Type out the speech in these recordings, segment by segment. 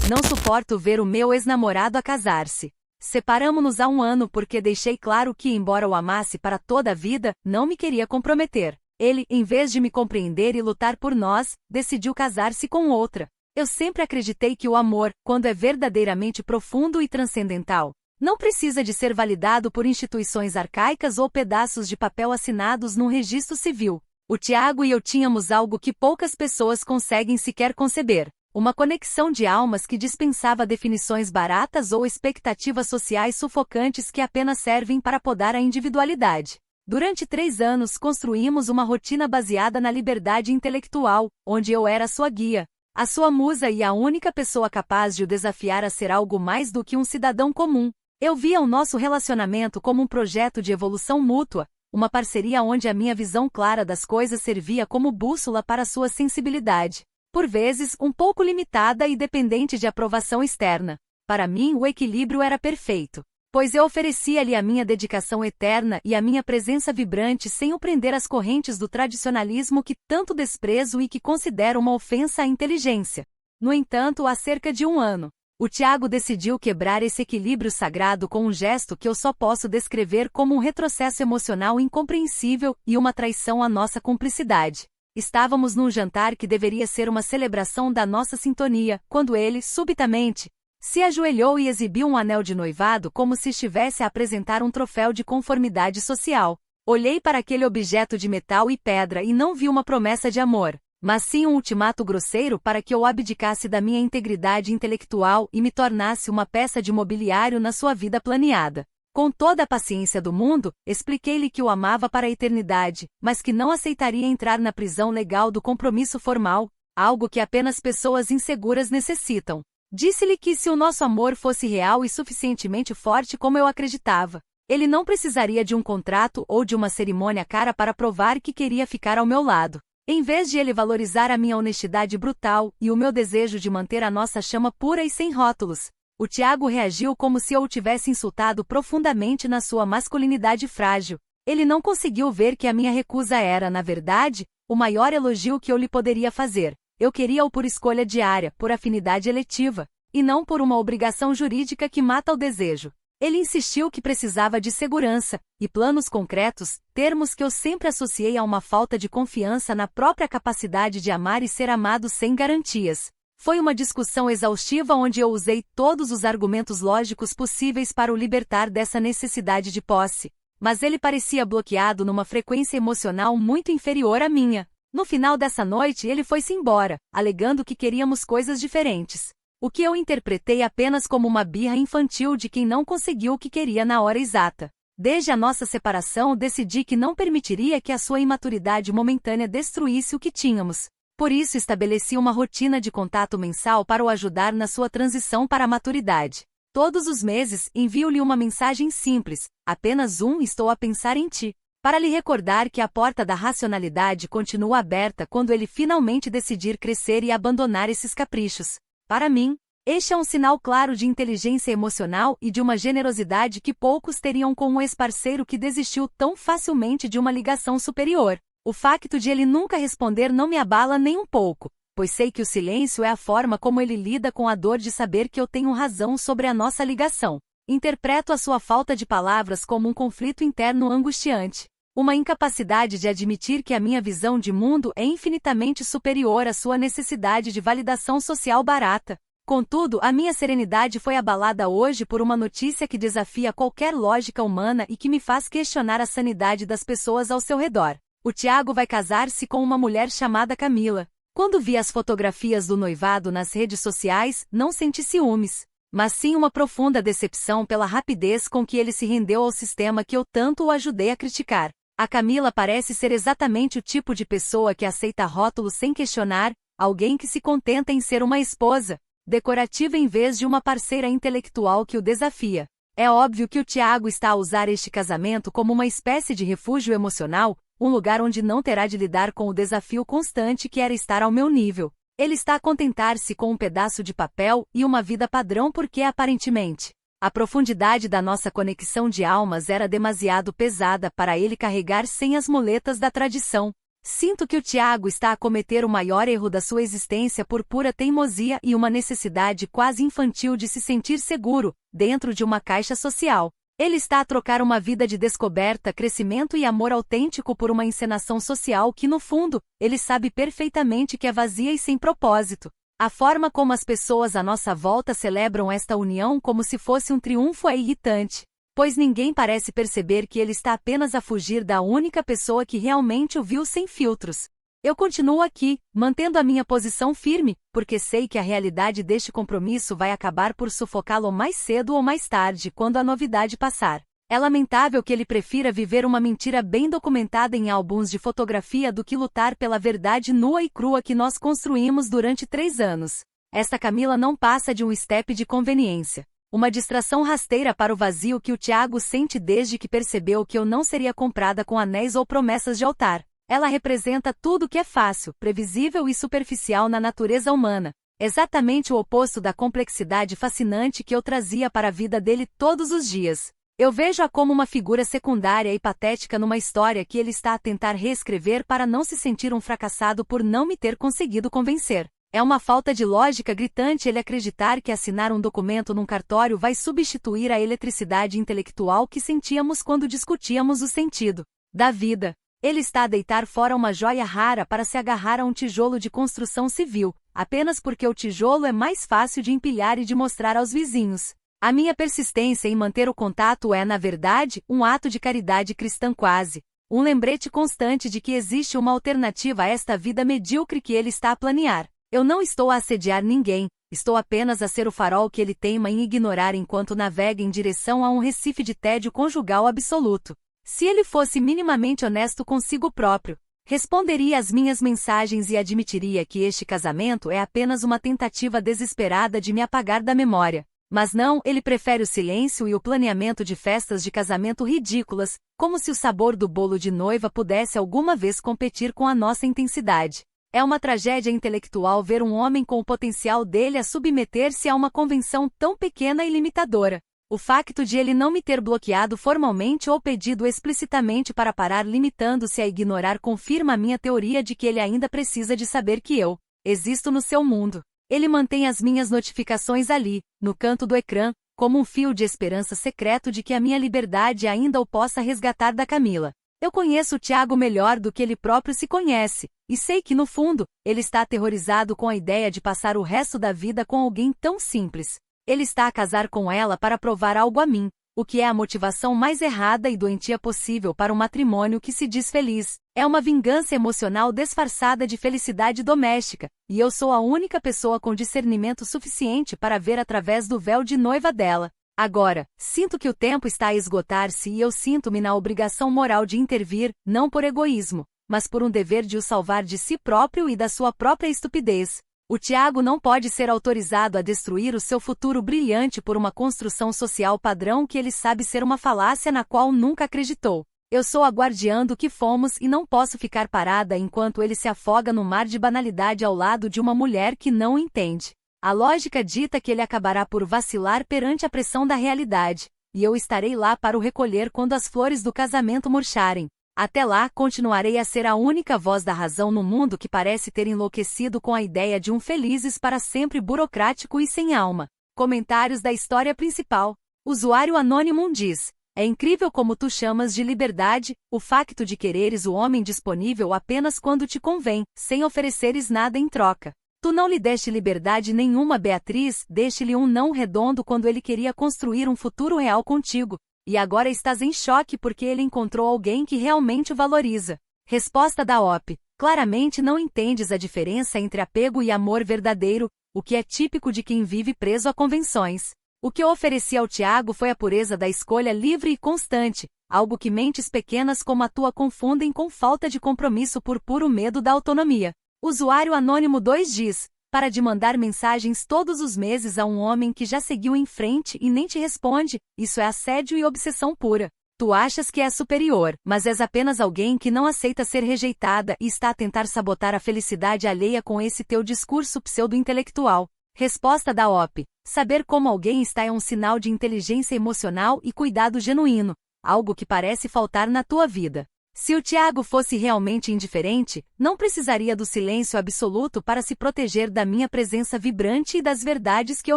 Não suporto ver o meu ex-namorado a casar-se. Separamo-nos há um ano porque deixei claro que, embora o amasse para toda a vida, não me queria comprometer. Ele, em vez de me compreender e lutar por nós, decidiu casar-se com outra. Eu sempre acreditei que o amor, quando é verdadeiramente profundo e transcendental, não precisa de ser validado por instituições arcaicas ou pedaços de papel assinados num registro civil. O Tiago e eu tínhamos algo que poucas pessoas conseguem sequer conceber. Uma conexão de almas que dispensava definições baratas ou expectativas sociais sufocantes que apenas servem para podar a individualidade. Durante 3 anos construímos uma rotina baseada na liberdade intelectual, onde eu era sua guia, a sua musa e a única pessoa capaz de o desafiar a ser algo mais do que um cidadão comum. Eu via o nosso relacionamento como um projeto de evolução mútua, uma parceria onde a minha visão clara das coisas servia como bússola para sua sensibilidade, por vezes um pouco limitada e dependente de aprovação externa. Para mim, o equilíbrio era perfeito, pois eu oferecia-lhe a minha dedicação eterna e a minha presença vibrante sem o prender às correntes do tradicionalismo que tanto desprezo e que considero uma ofensa à inteligência. No entanto, há cerca de um ano, o Tiago decidiu quebrar esse equilíbrio sagrado com um gesto que eu só posso descrever como um retrocesso emocional incompreensível e uma traição à nossa cumplicidade. Estávamos num jantar que deveria ser uma celebração da nossa sintonia, quando ele, subitamente, se ajoelhou e exibiu um anel de noivado como se estivesse a apresentar um troféu de conformidade social. Olhei para aquele objeto de metal e pedra e não vi uma promessa de amor, mas sim um ultimato grosseiro para que eu abdicasse da minha integridade intelectual e me tornasse uma peça de mobiliário na sua vida planeada. Com toda a paciência do mundo, expliquei-lhe que o amava para a eternidade, mas que não aceitaria entrar na prisão legal do compromisso formal, algo que apenas pessoas inseguras necessitam. Disse-lhe que se o nosso amor fosse real e suficientemente forte como eu acreditava, ele não precisaria de um contrato ou de uma cerimônia cara para provar que queria ficar ao meu lado. Em vez de ele valorizar a minha honestidade brutal e o meu desejo de manter a nossa chama pura e sem rótulos, o Tiago reagiu como se eu o tivesse insultado profundamente na sua masculinidade frágil. Ele não conseguiu ver que a minha recusa era, na verdade, o maior elogio que eu lhe poderia fazer. Eu queria-o por escolha diária, por afinidade eletiva, e não por uma obrigação jurídica que mata o desejo. Ele insistiu que precisava de segurança e planos concretos, termos que eu sempre associei a uma falta de confiança na própria capacidade de amar e ser amado sem garantias. Foi uma discussão exaustiva onde eu usei todos os argumentos lógicos possíveis para o libertar dessa necessidade de posse, mas ele parecia bloqueado numa frequência emocional muito inferior à minha. No final dessa noite ele foi-se embora, alegando que queríamos coisas diferentes, o que eu interpretei apenas como uma birra infantil de quem não conseguiu o que queria na hora exata. Desde a nossa separação decidi que não permitiria que a sua imaturidade momentânea destruísse o que tínhamos. Por isso estabeleci uma rotina de contato mensal para o ajudar na sua transição para a maturidade. Todos os meses envio-lhe uma mensagem simples, apenas estou a pensar em ti, para lhe recordar que a porta da racionalidade continua aberta quando ele finalmente decidir crescer e abandonar esses caprichos. Para mim, este é um sinal claro de inteligência emocional e de uma generosidade que poucos teriam com um ex-parceiro que desistiu tão facilmente de uma ligação superior. O facto de ele nunca responder não me abala nem um pouco, pois sei que o silêncio é a forma como ele lida com a dor de saber que eu tenho razão sobre a nossa ligação. Interpreto a sua falta de palavras como um conflito interno angustiante, uma incapacidade de admitir que a minha visão de mundo é infinitamente superior à sua necessidade de validação social barata. Contudo, a minha serenidade foi abalada hoje por uma notícia que desafia qualquer lógica humana e que me faz questionar a sanidade das pessoas ao seu redor. O Tiago vai casar-se com uma mulher chamada Camila. Quando vi as fotografias do noivado nas redes sociais, não senti ciúmes, mas sim uma profunda decepção pela rapidez com que ele se rendeu ao sistema que eu tanto o ajudei a criticar. A Camila parece ser exatamente o tipo de pessoa que aceita rótulos sem questionar, alguém que se contenta em ser uma esposa decorativa em vez de uma parceira intelectual que o desafia. É óbvio que o Tiago está a usar este casamento como uma espécie de refúgio emocional, um lugar onde não terá de lidar com o desafio constante que era estar ao meu nível. Ele está a contentar-se com um pedaço de papel e uma vida padrão porque, aparentemente, a profundidade da nossa conexão de almas era demasiado pesada para ele carregar sem as muletas da tradição. Sinto que o Tiago está a cometer o maior erro da sua existência por pura teimosia e uma necessidade quase infantil de se sentir seguro, dentro de uma caixa social. Ele está a trocar uma vida de descoberta, crescimento e amor autêntico por uma encenação social que, no fundo, ele sabe perfeitamente que é vazia e sem propósito. A forma como as pessoas à nossa volta celebram esta união como se fosse um triunfo é irritante, pois ninguém parece perceber que ele está apenas a fugir da única pessoa que realmente o viu sem filtros. Eu continuo aqui, mantendo a minha posição firme, porque sei que a realidade deste compromisso vai acabar por sufocá-lo mais cedo ou mais tarde, quando a novidade passar. É lamentável que ele prefira viver uma mentira bem documentada em álbuns de fotografia do que lutar pela verdade nua e crua que nós construímos durante 3 anos. Esta Camila não passa de um step de conveniência. Uma distração rasteira para o vazio que o Tiago sente desde que percebeu que eu não seria comprada com anéis ou promessas de altar. Ela representa tudo que é fácil, previsível e superficial na natureza humana. Exatamente o oposto da complexidade fascinante que eu trazia para a vida dele todos os dias. Eu vejo-a como uma figura secundária e patética numa história que ele está a tentar reescrever para não se sentir um fracassado por não me ter conseguido convencer. É uma falta de lógica gritante ele acreditar que assinar um documento num cartório vai substituir a eletricidade intelectual que sentíamos quando discutíamos o sentido da vida. Ele está a deitar fora uma joia rara para se agarrar a um tijolo de construção civil, apenas porque o tijolo é mais fácil de empilhar e de mostrar aos vizinhos. A minha persistência em manter o contato é, na verdade, um ato de caridade cristã quase. Um lembrete constante de que existe uma alternativa a esta vida medíocre que ele está a planear. Eu não estou a assediar ninguém, estou apenas a ser o farol que ele teima em ignorar enquanto navega em direção a um recife de tédio conjugal absoluto. Se ele fosse minimamente honesto consigo próprio, responderia às minhas mensagens e admitiria que este casamento é apenas uma tentativa desesperada de me apagar da memória. Mas não, ele prefere o silêncio e o planeamento de festas de casamento ridículas, como se o sabor do bolo de noiva pudesse alguma vez competir com a nossa intensidade. É uma tragédia intelectual ver um homem com o potencial dele a submeter-se a uma convenção tão pequena e limitadora. O facto de ele não me ter bloqueado formalmente ou pedido explicitamente para parar limitando-se a ignorar confirma a minha teoria de que ele ainda precisa de saber que eu existo no seu mundo. Ele mantém as minhas notificações ali, no canto do ecrã, como um fio de esperança secreto de que a minha liberdade ainda o possa resgatar da Camila. Eu conheço o Tiago melhor do que ele próprio se conhece, e sei que no fundo, ele está aterrorizado com a ideia de passar o resto da vida com alguém tão simples. Ele está a casar com ela para provar algo a mim, o que é a motivação mais errada e doentia possível para um matrimônio que se diz feliz. É uma vingança emocional disfarçada de felicidade doméstica, e eu sou a única pessoa com discernimento suficiente para ver através do véu de noiva dela. Agora, sinto que o tempo está a esgotar-se e eu sinto-me na obrigação moral de intervir, não por egoísmo, mas por um dever de o salvar de si próprio e da sua própria estupidez. O Tiago não pode ser autorizado a destruir o seu futuro brilhante por uma construção social padrão que ele sabe ser uma falácia na qual nunca acreditou. Eu sou a guardiã do que fomos e não posso ficar parada enquanto ele se afoga no mar de banalidade ao lado de uma mulher que não o entende. A lógica dita que ele acabará por vacilar perante a pressão da realidade, e eu estarei lá para o recolher quando as flores do casamento murcharem. Até lá, continuarei a ser a única voz da razão no mundo que parece ter enlouquecido com a ideia de um felizes para sempre burocrático e sem alma. Comentários da história principal. Usuário Anônimo diz: é incrível como tu chamas de liberdade, o facto de quereres o homem disponível apenas quando te convém, sem ofereceres nada em troca. Tu não lhe deste liberdade nenhuma, Beatriz, deste-lhe um não redondo quando ele queria construir um futuro real contigo. E agora estás em choque porque ele encontrou alguém que realmente o valoriza. Resposta da OP. Claramente não entendes a diferença entre apego e amor verdadeiro, o que é típico de quem vive preso a convenções. O que eu ofereci ao Tiago foi a pureza da escolha livre e constante, algo que mentes pequenas como a tua confundem com falta de compromisso por puro medo da autonomia. Usuário Anônimo 2 diz: para de mandar mensagens todos os meses a um homem que já seguiu em frente e nem te responde, isso é assédio e obsessão pura. Tu achas que é superior, mas és apenas alguém que não aceita ser rejeitada e está a tentar sabotar a felicidade alheia com esse teu discurso pseudo-intelectual. Resposta da OP. Saber como alguém está é um sinal de inteligência emocional e cuidado genuíno, algo que parece faltar na tua vida. Se o Tiago fosse realmente indiferente, não precisaria do silêncio absoluto para se proteger da minha presença vibrante e das verdades que eu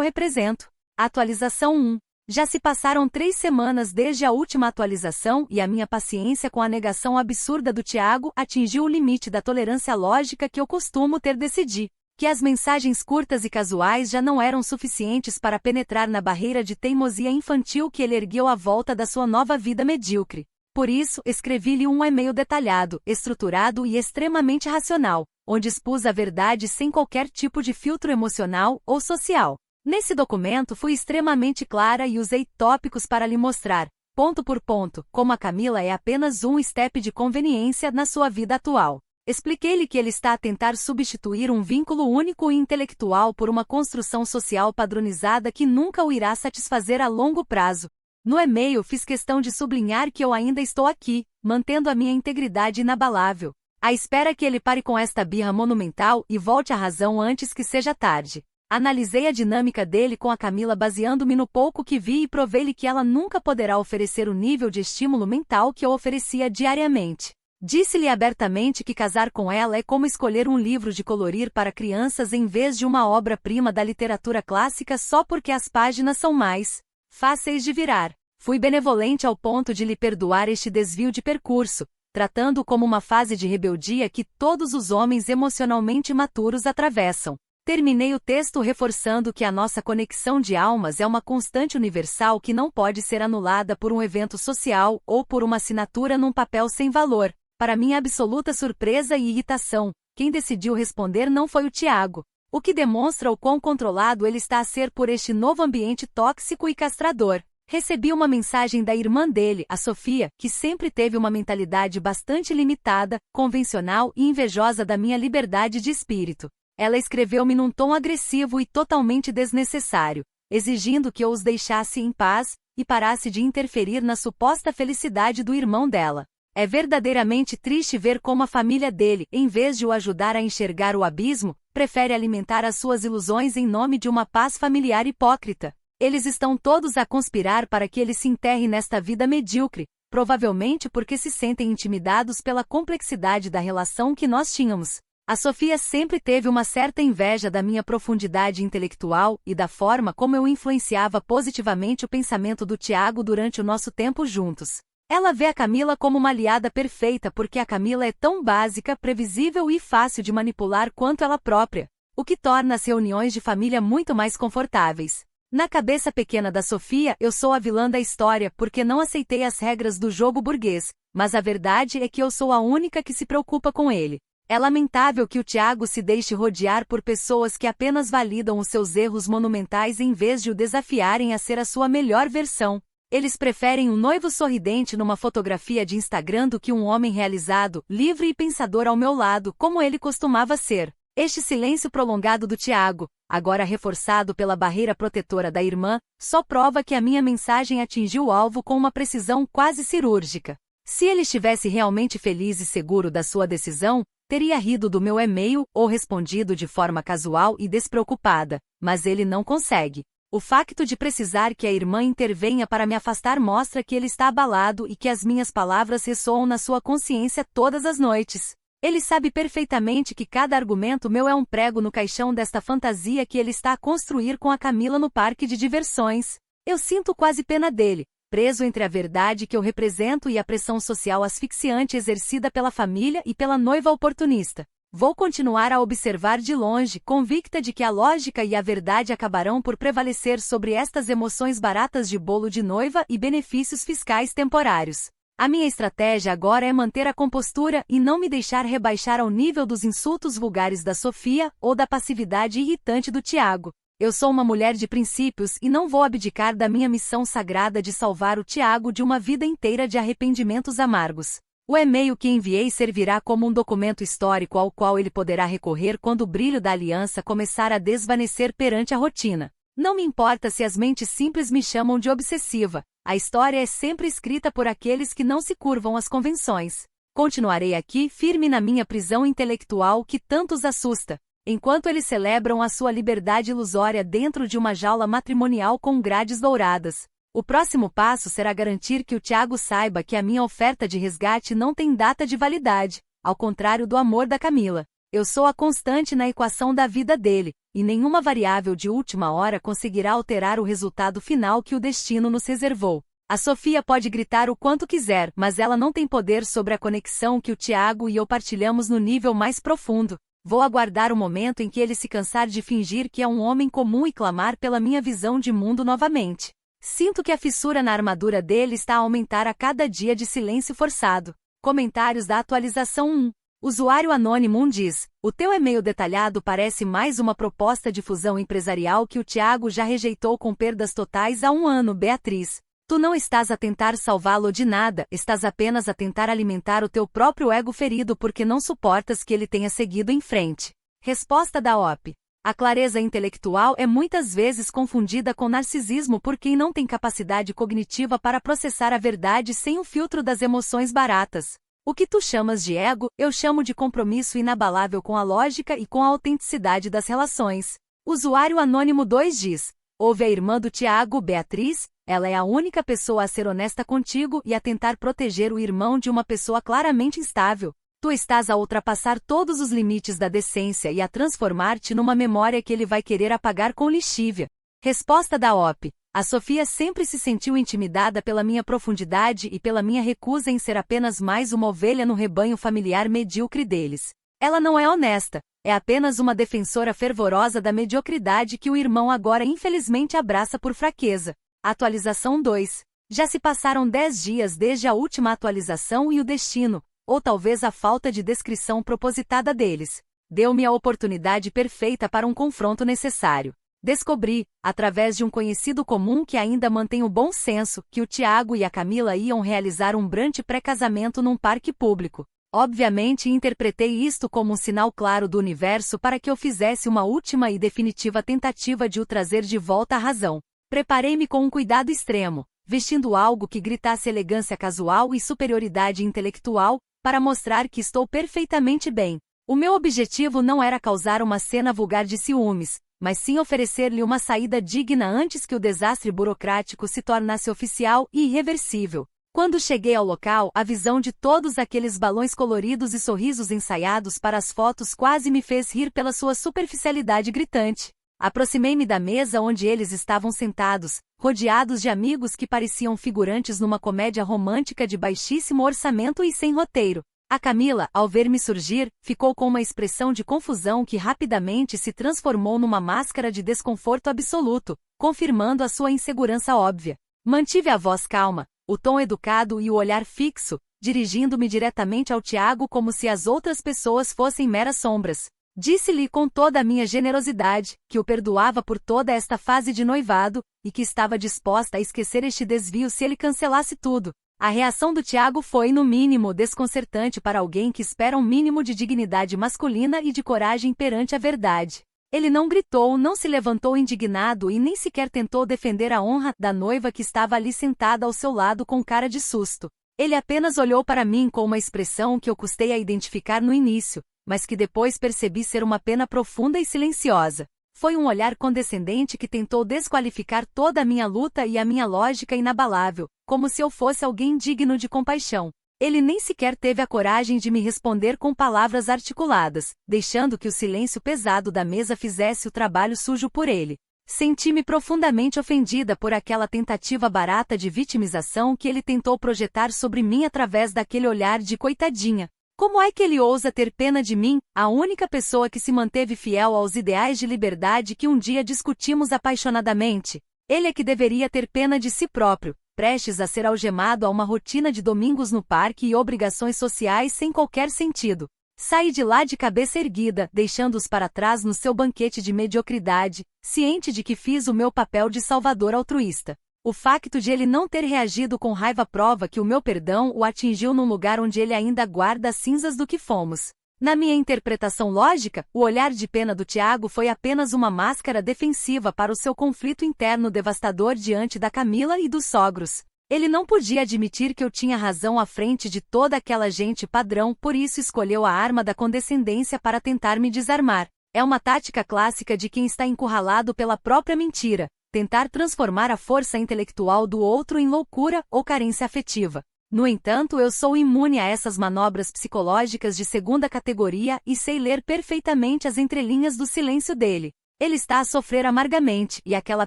represento. Atualização 1. Já se passaram 3 semanas desde a última atualização e a minha paciência com a negação absurda do Tiago atingiu o limite da tolerância lógica que eu costumo ter. Decidi que as mensagens curtas e casuais já não eram suficientes para penetrar na barreira de teimosia infantil que ele ergueu à volta da sua nova vida medíocre. Por isso, escrevi-lhe um e-mail detalhado, estruturado e extremamente racional, onde expus a verdade sem qualquer tipo de filtro emocional ou social. Nesse documento fui extremamente clara e usei tópicos para lhe mostrar, ponto por ponto, como a Camila é apenas um step de conveniência na sua vida atual. Expliquei-lhe que ele está a tentar substituir um vínculo único e intelectual por uma construção social padronizada que nunca o irá satisfazer a longo prazo. No e-mail fiz questão de sublinhar que eu ainda estou aqui, mantendo a minha integridade inabalável, à espera que ele pare com esta birra monumental e volte à razão antes que seja tarde. Analisei a dinâmica dele com a Camila baseando-me no pouco que vi e provei-lhe que ela nunca poderá oferecer o nível de estímulo mental que eu oferecia diariamente. Disse-lhe abertamente que casar com ela é como escolher um livro de colorir para crianças em vez de uma obra-prima da literatura clássica só porque as páginas são mais fáceis de virar. Fui benevolente ao ponto de lhe perdoar este desvio de percurso, tratando-o como uma fase de rebeldia que todos os homens emocionalmente maturos atravessam. Terminei o texto reforçando que a nossa conexão de almas é uma constante universal que não pode ser anulada por um evento social ou por uma assinatura num papel sem valor. Para minha absoluta surpresa e irritação, quem decidiu responder não foi o Tiago, o que demonstra o quão controlado ele está a ser por este novo ambiente tóxico e castrador. Recebi uma mensagem da irmã dele, a Sofia, que sempre teve uma mentalidade bastante limitada, convencional e invejosa da minha liberdade de espírito. Ela escreveu-me num tom agressivo e totalmente desnecessário, exigindo que eu os deixasse em paz e parasse de interferir na suposta felicidade do irmão dela. É verdadeiramente triste ver como a família dele, em vez de o ajudar a enxergar o abismo, prefere alimentar as suas ilusões em nome de uma paz familiar hipócrita. Eles estão todos a conspirar para que ele se enterre nesta vida medíocre, provavelmente porque se sentem intimidados pela complexidade da relação que nós tínhamos. A Sofia sempre teve uma certa inveja da minha profundidade intelectual e da forma como eu influenciava positivamente o pensamento do Tiago durante o nosso tempo juntos. Ela vê a Camila como uma aliada perfeita porque a Camila é tão básica, previsível e fácil de manipular quanto ela própria, o que torna as reuniões de família muito mais confortáveis. Na cabeça pequena da Sofia, eu sou a vilã da história porque não aceitei as regras do jogo burguês, mas a verdade é que eu sou a única que se preocupa com ele. É lamentável que o Tiago se deixe rodear por pessoas que apenas validam os seus erros monumentais em vez de o desafiarem a ser a sua melhor versão. Eles preferem um noivo sorridente numa fotografia de Instagram do que um homem realizado, livre e pensador ao meu lado, como ele costumava ser. Este silêncio prolongado do Tiago, agora reforçado pela barreira protetora da irmã, só prova que a minha mensagem atingiu o alvo com uma precisão quase cirúrgica. Se ele estivesse realmente feliz e seguro da sua decisão, teria rido do meu e-mail ou respondido de forma casual e despreocupada, mas ele não consegue. O facto de precisar que a irmã intervenha para me afastar mostra que ele está abalado e que as minhas palavras ressoam na sua consciência todas as noites. Ele sabe perfeitamente que cada argumento meu é um prego no caixão desta fantasia que ele está a construir com a Camila no parque de diversões. Eu sinto quase pena dele, preso entre a verdade que eu represento e a pressão social asfixiante exercida pela família e pela noiva oportunista. Vou continuar a observar de longe, convicta de que a lógica e a verdade acabarão por prevalecer sobre estas emoções baratas de bolo de noiva e benefícios fiscais temporários. A minha estratégia agora é manter a compostura e não me deixar rebaixar ao nível dos insultos vulgares da Sofia ou da passividade irritante do Tiago. Eu sou uma mulher de princípios e não vou abdicar da minha missão sagrada de salvar o Tiago de uma vida inteira de arrependimentos amargos. O e-mail que enviei servirá como um documento histórico ao qual ele poderá recorrer quando o brilho da aliança começar a desvanecer perante a rotina. Não me importa se as mentes simples me chamam de obsessiva, a história é sempre escrita por aqueles que não se curvam às convenções. Continuarei aqui firme na minha prisão intelectual que tanto os assusta, enquanto eles celebram a sua liberdade ilusória dentro de uma jaula matrimonial com grades douradas. O próximo passo será garantir que o Tiago saiba que a minha oferta de resgate não tem data de validade, ao contrário do amor da Camila. Eu sou a constante na equação da vida dele, e nenhuma variável de última hora conseguirá alterar o resultado final que o destino nos reservou. A Sofia pode gritar o quanto quiser, mas ela não tem poder sobre a conexão que o Tiago e eu partilhamos no nível mais profundo. Vou aguardar o momento em que ele se cansar de fingir que é um homem comum e clamar pela minha visão de mundo novamente. Sinto que a fissura na armadura dele está a aumentar a cada dia de silêncio forçado. Comentários da atualização 1. Usuário Anônimo 1 diz: o teu e-mail detalhado parece mais uma proposta de fusão empresarial que o Tiago já rejeitou com perdas totais há um ano, Beatriz. Tu não estás a tentar salvá-lo de nada, estás apenas a tentar alimentar o teu próprio ego ferido porque não suportas que ele tenha seguido em frente. Resposta da OP. A clareza intelectual é muitas vezes confundida com narcisismo por quem não tem capacidade cognitiva para processar a verdade sem o filtro das emoções baratas. O que tu chamas de ego, eu chamo de compromisso inabalável com a lógica e com a autenticidade das relações. Usuário Anônimo 2 diz: ouve a irmã do Tiago, Beatriz? Ela é a única pessoa a ser honesta contigo e a tentar proteger o irmão de uma pessoa claramente instável. Tu estás a ultrapassar todos os limites da decência e a transformar-te numa memória que ele vai querer apagar com lixívia. Resposta da OP. A Sofia sempre se sentiu intimidada pela minha profundidade e pela minha recusa em ser apenas mais uma ovelha no rebanho familiar medíocre deles. Ela não é honesta, é apenas uma defensora fervorosa da mediocridade que o irmão agora infelizmente abraça por fraqueza. Atualização 2. Já se passaram 10 dias desde a última atualização e o destino, ou talvez a falta de descrição propositada deles, deu-me a oportunidade perfeita para um confronto necessário. Descobri, através de um conhecido comum que ainda mantém o bom senso, que o Tiago e a Camila iam realizar um brunch pré-casamento num parque público. Obviamente interpretei isto como um sinal claro do universo para que eu fizesse uma última e definitiva tentativa de o trazer de volta à razão. Preparei-me com um cuidado extremo, vestindo algo que gritasse elegância casual e superioridade intelectual, para mostrar que estou perfeitamente bem. O meu objetivo não era causar uma cena vulgar de ciúmes, mas sim oferecer-lhe uma saída digna antes que o desastre burocrático se tornasse oficial e irreversível. Quando cheguei ao local, a visão de todos aqueles balões coloridos e sorrisos ensaiados para as fotos quase me fez rir pela sua superficialidade gritante. Aproximei-me da mesa onde eles estavam sentados, rodeados de amigos que pareciam figurantes numa comédia romântica de baixíssimo orçamento e sem roteiro. A Camila, ao ver-me surgir, ficou com uma expressão de confusão que rapidamente se transformou numa máscara de desconforto absoluto, confirmando a sua insegurança óbvia. Mantive a voz calma, o tom educado e o olhar fixo, dirigindo-me diretamente ao Tiago como se as outras pessoas fossem meras sombras. Disse-lhe com toda a minha generosidade, que o perdoava por toda esta fase de noivado, e que estava disposta a esquecer este desvio se ele cancelasse tudo. A reação do Tiago foi, no mínimo, desconcertante para alguém que espera um mínimo de dignidade masculina e de coragem perante a verdade. Ele não gritou, não se levantou indignado e nem sequer tentou defender a honra da noiva que estava ali sentada ao seu lado com cara de susto. Ele apenas olhou para mim com uma expressão que eu custei a identificar no início, mas que depois percebi ser uma pena profunda e silenciosa. Foi um olhar condescendente que tentou desqualificar toda a minha luta e a minha lógica inabalável, como se eu fosse alguém digno de compaixão. Ele nem sequer teve a coragem de me responder com palavras articuladas, deixando que o silêncio pesado da mesa fizesse o trabalho sujo por ele. Senti-me profundamente ofendida por aquela tentativa barata de vitimização que ele tentou projetar sobre mim através daquele olhar de coitadinha. Como é que ele ousa ter pena de mim, a única pessoa que se manteve fiel aos ideais de liberdade que um dia discutimos apaixonadamente? Ele é que deveria ter pena de si próprio, prestes a ser algemado a uma rotina de domingos no parque e obrigações sociais sem qualquer sentido. Saí de lá de cabeça erguida, deixando-os para trás no seu banquete de mediocridade, ciente de que fiz o meu papel de salvador altruísta. O facto de ele não ter reagido com raiva prova que o meu perdão o atingiu num lugar onde ele ainda guarda as cinzas do que fomos. Na minha interpretação lógica, o olhar de pena do Tiago foi apenas uma máscara defensiva para o seu conflito interno devastador diante da Camila e dos sogros. Ele não podia admitir que eu tinha razão à frente de toda aquela gente padrão, por isso escolheu a arma da condescendência para tentar me desarmar. É uma tática clássica de quem está encurralado pela própria mentira. tentar transformar a força intelectual do outro em loucura ou carência afetiva. No entanto, eu sou imune a essas manobras psicológicas de segunda categoria e sei ler perfeitamente as entrelinhas do silêncio dele. Ele está a sofrer amargamente, e aquela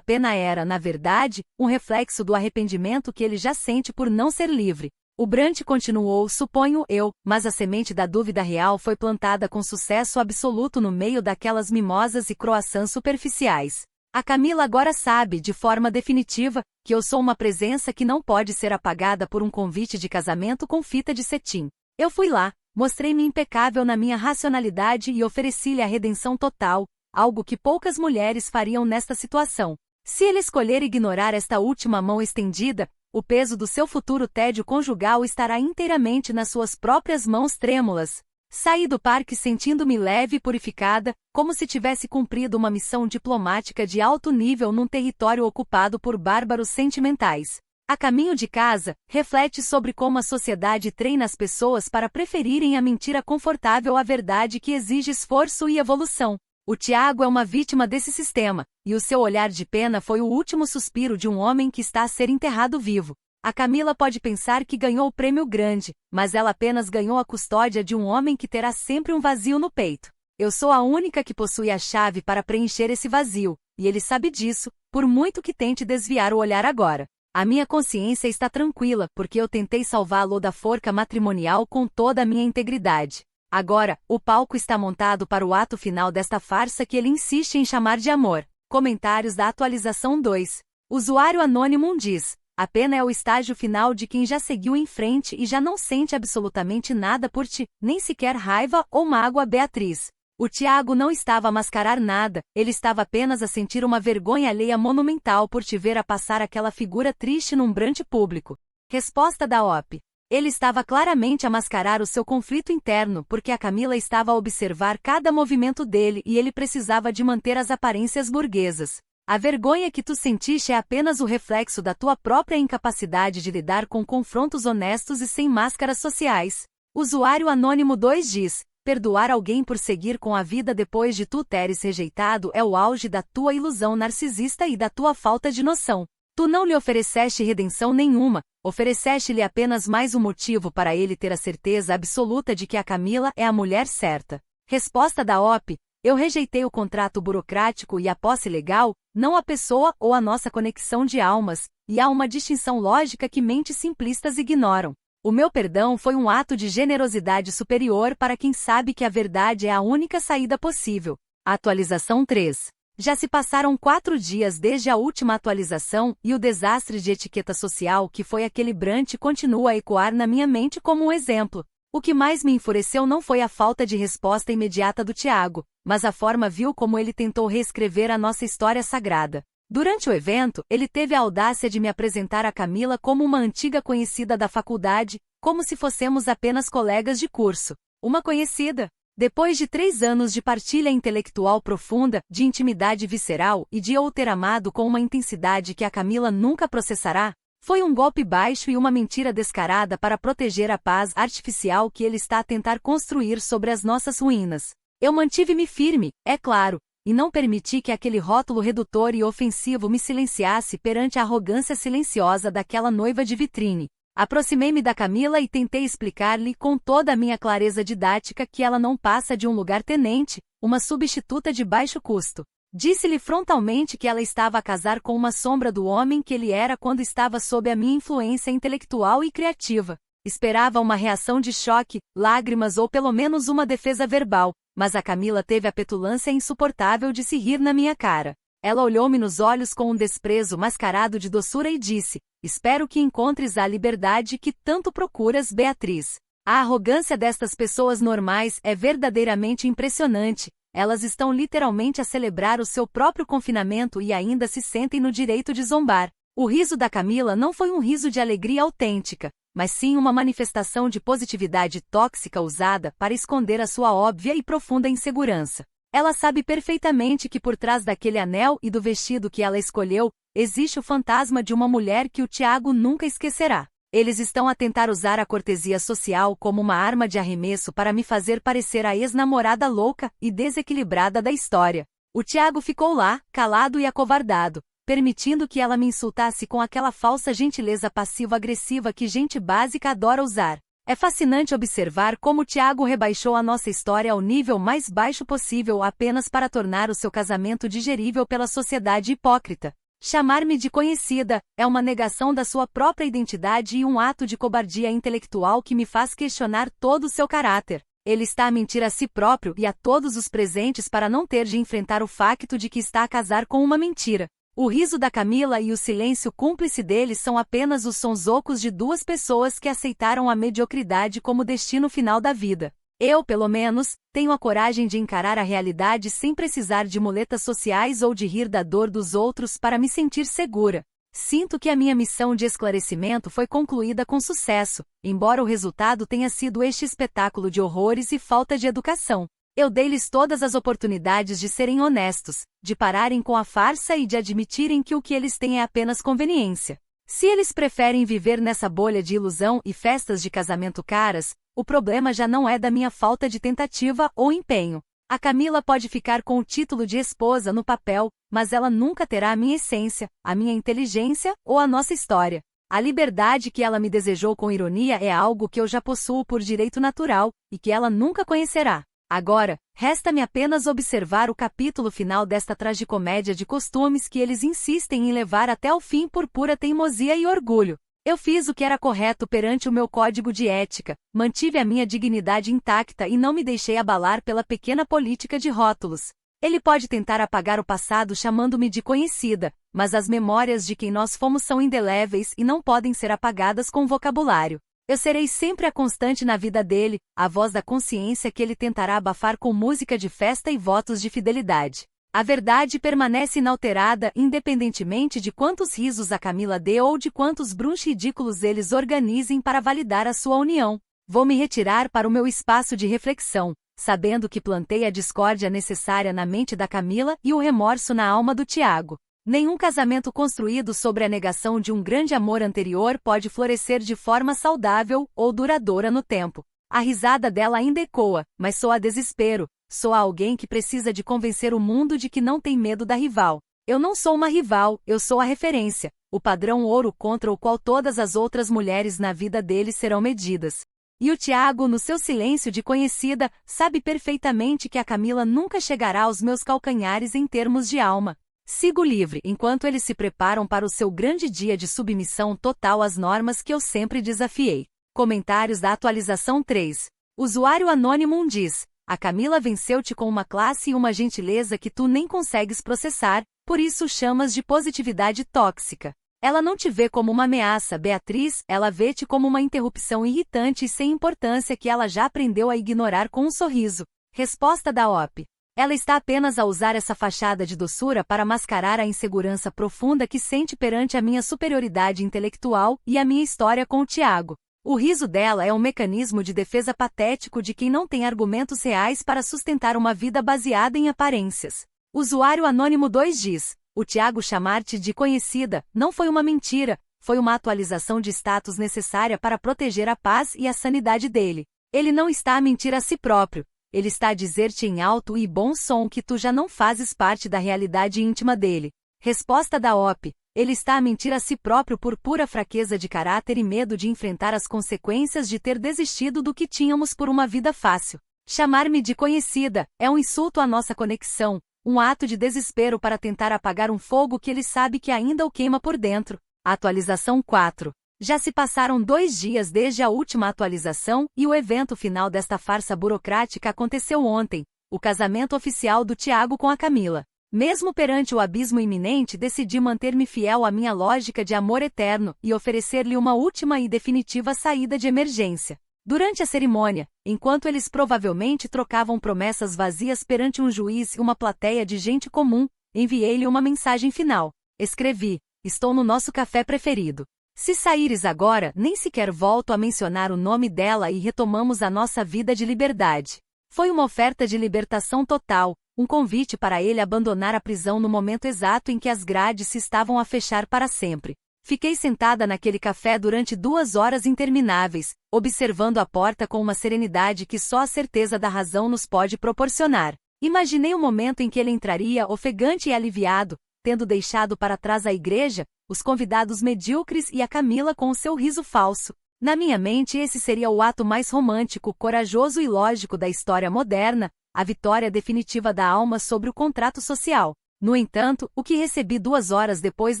pena era, na verdade, um reflexo do arrependimento que ele já sente por não ser livre. O Brant continuou, suponho eu, mas a semente da dúvida real foi plantada com sucesso absoluto no meio daquelas mimosas e croissants superficiais. A Camila agora sabe, de forma definitiva, que eu sou uma presença que não pode ser apagada por um convite de casamento com fita de cetim. Eu fui lá, mostrei-me impecável na minha racionalidade e ofereci-lhe a redenção total, algo que poucas mulheres fariam nesta situação. Se ele escolher ignorar esta última mão estendida, o peso do seu futuro tédio conjugal estará inteiramente nas suas próprias mãos trêmulas. Saí do parque sentindo-me leve e purificada, como se tivesse cumprido uma missão diplomática de alto nível num território ocupado por bárbaros sentimentais. A caminho de casa, reflete sobre como a sociedade treina as pessoas para preferirem a mentira confortável à verdade que exige esforço e evolução. O Tiago é uma vítima desse sistema, e o seu olhar de pena foi o último suspiro de um homem que está a ser enterrado vivo. A Camila pode pensar que ganhou o prêmio grande, mas ela apenas ganhou a custódia de um homem que terá sempre um vazio no peito. Eu sou a única que possui a chave para preencher esse vazio, e ele sabe disso, por muito que tente desviar o olhar agora. A minha consciência está tranquila, porque eu tentei salvá-lo da forca matrimonial com toda a minha integridade. Agora, o palco está montado para o ato final desta farsa que ele insiste em chamar de amor. Comentários da atualização 2. Usuário anônimo diz: a pena é o estágio final de quem já seguiu em frente e já não sente absolutamente nada por ti, nem sequer raiva ou mágoa. Beatriz. O Tiago não estava a mascarar nada, ele estava apenas a sentir uma vergonha alheia monumental por te ver a passar aquela figura triste num brante público. Resposta da OP. Ele estava claramente a mascarar o seu conflito interno porque a Camila estava a observar cada movimento dele e ele precisava de manter as aparências burguesas. A vergonha que tu sentiste é apenas o reflexo da tua própria incapacidade de lidar com confrontos honestos e sem máscaras sociais. Usuário anônimo 2 diz: perdoar alguém por seguir com a vida depois de tu teres rejeitado é o auge da tua ilusão narcisista e da tua falta de noção. Tu não lhe ofereceste redenção nenhuma, ofereceste-lhe apenas mais um motivo para ele ter a certeza absoluta de que a Camila é a mulher certa. Resposta da OP: eu rejeitei o contrato burocrático e a posse legal, não a pessoa ou a nossa conexão de almas, e há uma distinção lógica que mentes simplistas ignoram. O meu perdão foi um ato de generosidade superior para quem sabe que a verdade é a única saída possível. Atualização 3. Já se passaram 4 dias desde a última atualização e o desastre de etiqueta social que foi aquele Brant continua a ecoar na minha mente como um exemplo. O que mais me enfureceu não foi a falta de resposta imediata do Tiago, mas a forma vil como ele tentou reescrever a nossa história sagrada. Durante o evento, ele teve a audácia de me apresentar a Camila como uma antiga conhecida da faculdade, como se fossemos apenas colegas de curso. Uma conhecida. Depois de 3 anos de partilha intelectual profunda, de intimidade visceral e de eu o ter amado com uma intensidade que a Camila nunca processará, foi um golpe baixo e uma mentira descarada para proteger a paz artificial que ele está a tentar construir sobre as nossas ruínas. Eu mantive-me firme, é claro, e não permiti que aquele rótulo redutor e ofensivo me silenciasse perante a arrogância silenciosa daquela noiva de vitrine. Aproximei-me da Camila e tentei explicar-lhe com toda a minha clareza didática que ela não passa de um lugar-tenente, uma substituta de baixo custo. Disse-lhe frontalmente que ela estava a casar com uma sombra do homem que ele era quando estava sob a minha influência intelectual e criativa. Esperava uma reação de choque, lágrimas ou pelo menos uma defesa verbal, mas a Camila teve a petulância insuportável de se rir na minha cara. Ela olhou-me nos olhos com um desprezo mascarado de doçura e disse: espero que encontres a liberdade que tanto procuras, Beatriz. A arrogância destas pessoas normais é verdadeiramente impressionante. Elas estão literalmente a celebrar o seu próprio confinamento e ainda se sentem no direito de zombar. O riso da Camila não foi um riso de alegria autêntica, mas sim uma manifestação de positividade tóxica usada para esconder a sua óbvia e profunda insegurança. Ela sabe perfeitamente que por trás daquele anel e do vestido que ela escolheu, existe o fantasma de uma mulher que o Tiago nunca esquecerá. Eles estão a tentar usar a cortesia social como uma arma de arremesso para me fazer parecer a ex-namorada louca e desequilibrada da história. O Tiago ficou lá, calado e acovardado, permitindo que ela me insultasse com aquela falsa gentileza passivo-agressiva que gente básica adora usar. É fascinante observar como Tiago rebaixou a nossa história ao nível mais baixo possível apenas para tornar o seu casamento digerível pela sociedade hipócrita. Chamar-me de conhecida é uma negação da sua própria identidade e um ato de cobardia intelectual que me faz questionar todo o seu caráter. Ele está a mentir a si próprio e a todos os presentes para não ter de enfrentar o facto de que está a casar com uma mentira. O riso da Camila e o silêncio cúmplice dele são apenas os sons ocos de duas pessoas que aceitaram a mediocridade como destino final da vida. Eu, pelo menos, tenho a coragem de encarar a realidade sem precisar de muletas sociais ou de rir da dor dos outros para me sentir segura. Sinto que a minha missão de esclarecimento foi concluída com sucesso, embora o resultado tenha sido este espetáculo de horrores e falta de educação. Eu dei-lhes todas as oportunidades de serem honestos, de pararem com a farsa e de admitirem que o que eles têm é apenas conveniência. Se eles preferem viver nessa bolha de ilusão e festas de casamento caras, o problema já não é da minha falta de tentativa ou empenho. A Camila pode ficar com o título de esposa no papel, mas ela nunca terá a minha essência, a minha inteligência ou a nossa história. A liberdade que ela me desejou com ironia é algo que eu já possuo por direito natural, e que ela nunca conhecerá. Agora, resta-me apenas observar o capítulo final desta tragicomédia de costumes que eles insistem em levar até o fim por pura teimosia e orgulho. Eu fiz o que era correto perante o meu código de ética, mantive a minha dignidade intacta e não me deixei abalar pela pequena política de rótulos. Ele pode tentar apagar o passado chamando-me de conhecida, mas as memórias de quem nós fomos são indeléveis e não podem ser apagadas com vocabulário. Eu serei sempre a constante na vida dele, a voz da consciência que ele tentará abafar com música de festa e votos de fidelidade. A verdade permanece inalterada independentemente de quantos risos a Camila dê ou de quantos brunch ridículos eles organizem para validar a sua união. Vou me retirar para o meu espaço de reflexão, sabendo que plantei a discórdia necessária na mente da Camila e o remorso na alma do Tiago. Nenhum casamento construído sobre a negação de um grande amor anterior pode florescer de forma saudável ou duradoura no tempo. A risada dela ainda ecoa, mas soa desespero. Sou alguém que precisa de convencer o mundo de que não tem medo da rival. Eu não sou uma rival, eu sou a referência, o padrão ouro contra o qual todas as outras mulheres na vida dele serão medidas. E o Tiago, no seu silêncio de conhecida, sabe perfeitamente que a Camila nunca chegará aos meus calcanhares em termos de alma. Sigo livre enquanto eles se preparam para o seu grande dia de submissão total às normas que eu sempre desafiei. Comentários da atualização 3. Usuário Anônimo diz: a Camila venceu-te com uma classe e uma gentileza que tu nem consegues processar, por isso chamas de positividade tóxica. Ela não te vê como uma ameaça, Beatriz, ela vê-te como uma interrupção irritante e sem importância que ela já aprendeu a ignorar com um sorriso. Resposta da OP. Ela está apenas a usar essa fachada de doçura para mascarar a insegurança profunda que sente perante a minha superioridade intelectual e a minha história com o Tiago. O riso dela é um mecanismo de defesa patético de quem não tem argumentos reais para sustentar uma vida baseada em aparências. Usuário Anônimo 2 diz: o Tiago chamar-te de conhecida não foi uma mentira, foi uma atualização de status necessária para proteger a paz e a sanidade dele. Ele não está a mentir a si próprio. Ele está a dizer-te em alto e bom som que tu já não fazes parte da realidade íntima dele. Resposta da OP. Ele está a mentir a si próprio por pura fraqueza de caráter e medo de enfrentar as consequências de ter desistido do que tínhamos por uma vida fácil. Chamar-me de conhecida é um insulto à nossa conexão, um ato de desespero para tentar apagar um fogo que ele sabe que ainda o queima por dentro. Atualização 4. Já se passaram 2 dias desde a última atualização e o evento final desta farsa burocrática aconteceu ontem, o casamento oficial do Tiago com a Camila. Mesmo perante o abismo iminente, decidi manter-me fiel à minha lógica de amor eterno e oferecer-lhe uma última e definitiva saída de emergência. Durante a cerimônia, enquanto eles provavelmente trocavam promessas vazias perante um juiz e uma plateia de gente comum, enviei-lhe uma mensagem final. Escrevi: estou no nosso café preferido. Se saíres agora, nem sequer volto a mencionar o nome dela e retomamos a nossa vida de liberdade. Foi uma oferta de libertação total, um convite para ele abandonar a prisão no momento exato em que as grades se estavam a fechar para sempre. Fiquei sentada naquele café durante 2 horas intermináveis, observando a porta com uma serenidade que só a certeza da razão nos pode proporcionar. Imaginei o momento em que ele entraria ofegante e aliviado, tendo deixado para trás a igreja, os convidados medíocres e a Camila com o seu riso falso. Na minha mente, esse seria o ato mais romântico, corajoso e lógico da história moderna, a vitória definitiva da alma sobre o contrato social. No entanto, o que recebi 2 horas depois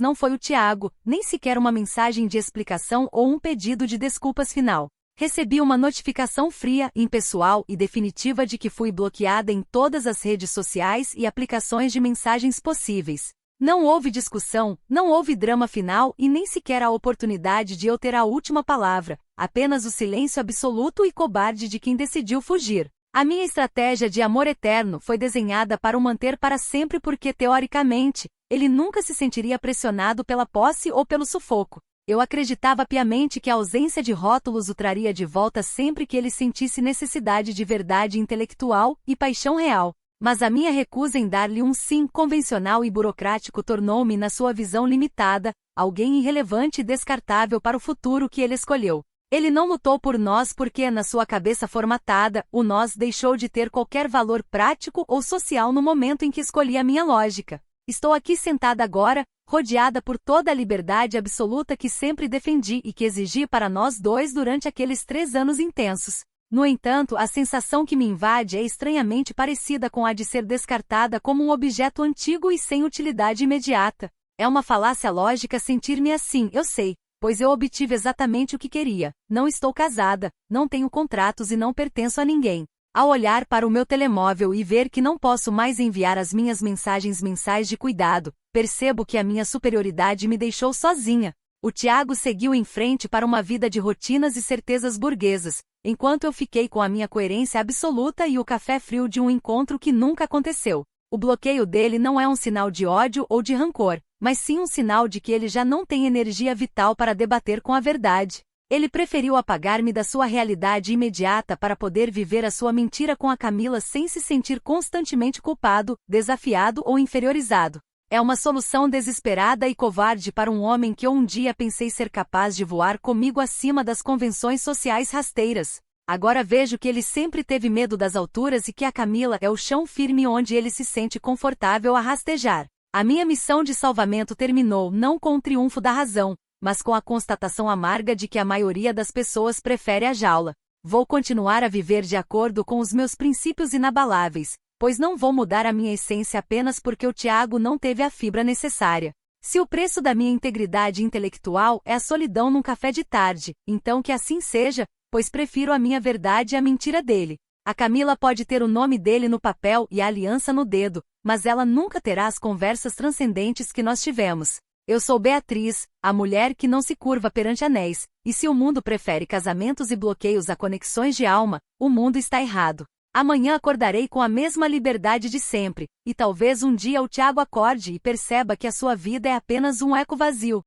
não foi o Tiago, nem sequer uma mensagem de explicação ou um pedido de desculpas final. Recebi uma notificação fria, impessoal e definitiva de que fui bloqueada em todas as redes sociais e aplicações de mensagens possíveis. Não houve discussão, não houve drama final e nem sequer a oportunidade de eu ter a última palavra, apenas o silêncio absoluto e cobarde de quem decidiu fugir. A minha estratégia de amor eterno foi desenhada para o manter para sempre porque, teoricamente, ele nunca se sentiria pressionado pela posse ou pelo sufoco. Eu acreditava piamente que a ausência de rótulos o traria de volta sempre que ele sentisse necessidade de verdade intelectual e paixão real. Mas a minha recusa em dar-lhe um sim convencional e burocrático tornou-me, na sua visão limitada, alguém irrelevante e descartável para o futuro que ele escolheu. Ele não lutou por nós porque, na sua cabeça formatada, o nós deixou de ter qualquer valor prático ou social no momento em que escolhi a minha lógica. Estou aqui sentada agora, rodeada por toda a liberdade absoluta que sempre defendi e que exigi para nós dois durante aqueles 3 anos intensos. No entanto, a sensação que me invade é estranhamente parecida com a de ser descartada como um objeto antigo e sem utilidade imediata. É uma falácia lógica sentir-me assim, eu sei, pois eu obtive exatamente o que queria. Não estou casada, não tenho contratos e não pertenço a ninguém. Ao olhar para o meu telemóvel e ver que não posso mais enviar as minhas mensagens mensais de cuidado, percebo que a minha superioridade me deixou sozinha. O Tiago seguiu em frente para uma vida de rotinas e certezas burguesas, enquanto eu fiquei com a minha coerência absoluta e o café frio de um encontro que nunca aconteceu. O bloqueio dele não é um sinal de ódio ou de rancor, mas sim um sinal de que ele já não tem energia vital para debater com a verdade. Ele preferiu apagar-me da sua realidade imediata para poder viver a sua mentira com a Camila sem se sentir constantemente culpado, desafiado ou inferiorizado. É uma solução desesperada e covarde para um homem que eu um dia pensei ser capaz de voar comigo acima das convenções sociais rasteiras. Agora vejo que ele sempre teve medo das alturas e que a Camila é o chão firme onde ele se sente confortável a rastejar. A minha missão de salvamento terminou não com o triunfo da razão, mas com a constatação amarga de que a maioria das pessoas prefere a jaula. Vou continuar a viver de acordo com os meus princípios inabaláveis, pois não vou mudar a minha essência apenas porque o Tiago não teve a fibra necessária. Se o preço da minha integridade intelectual é a solidão num café de tarde, então que assim seja, pois prefiro a minha verdade à mentira dele. A Camila pode ter o nome dele no papel e a aliança no dedo, mas ela nunca terá as conversas transcendentes que nós tivemos. Eu sou Beatriz, a mulher que não se curva perante anéis, e se o mundo prefere casamentos e bloqueios a conexões de alma, o mundo está errado. Amanhã acordarei com a mesma liberdade de sempre, e talvez um dia o Tiago acorde e perceba que a sua vida é apenas um eco vazio.